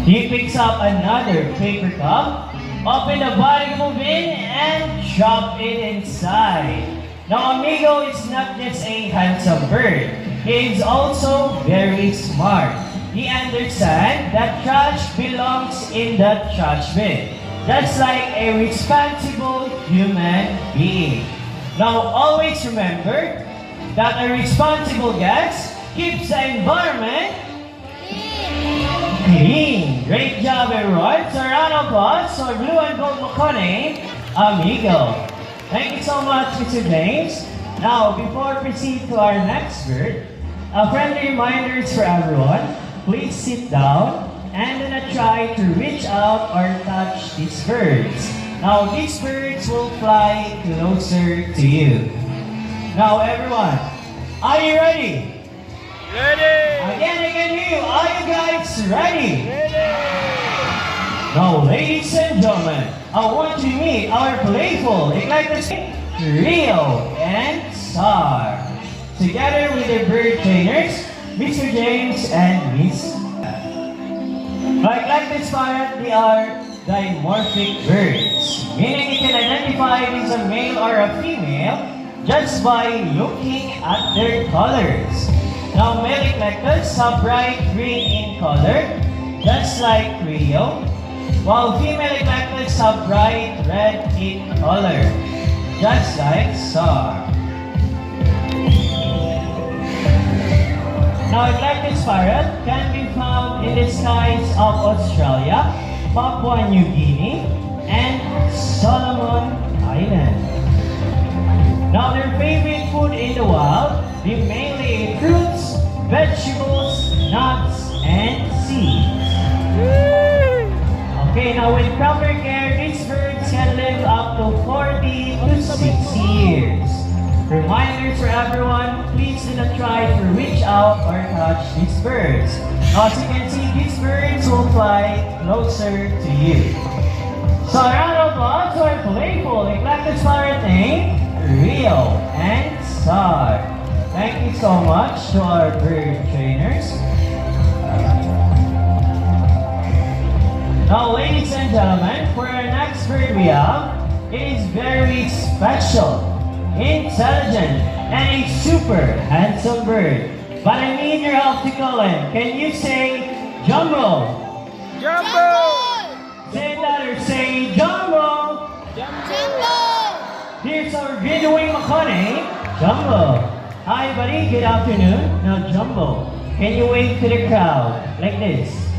He picks up another paper cup, open the bottom of it, and drop it inside. Now, amigo is not just a handsome bird. He is also very smart. He understands that trash belongs in the trash bin. That's like a responsible human being. Now, always remember that a responsible guest keeps the environment clean. Great job, everyone. So, round of applause for Blue and Gold Makone, amigo. Thank you so much, Mr. James. Now, before we proceed to our next bird, a friendly reminders for everyone. Please sit down and do not try to reach out or touch these birds. Now, these birds will fly closer to you. Now, everyone, are you ready? Ready! Again, I can hear you. Are you guys ready? Now, ladies and gentlemen, I want to meet our playful, eclectic Rio and Star. Together with their bird trainers, Mr. James and Miss. Like this parrot, they are dimorphic birds, meaning you can identify if it's a male or a female just by looking at their colors. Now, male eclectus have bright green in color, just like Rio, while female eclectus have bright red in color, just like Star. Now, eclectus parrot can be found in the skies of Australia, Papua New Guinea, and Solomon Island. Now, their favorite food in the wild be mainly fruits, vegetables, nuts, and seeds. Okay, now with proper care, these birds can live up to 40 to 60 years. Reminders for everyone, please do not try to reach out or touch these birds. As you can see, these birds will fly closer to you. So a round of applause for our playful eclectic parrot named Rio and Star. Thank you so much to our bird trainers. Now, ladies and gentlemen, for our next bird we have, it is very special, intelligent, and a super handsome bird. But I need your help to call him. Can you say Jumbo? Jumbo! Say that or say Jumbo. Jumbo! Here's our videoing Makone, Jumbo. Hi buddy, good afternoon. Now Jumbo, can you wave to the crowd like this?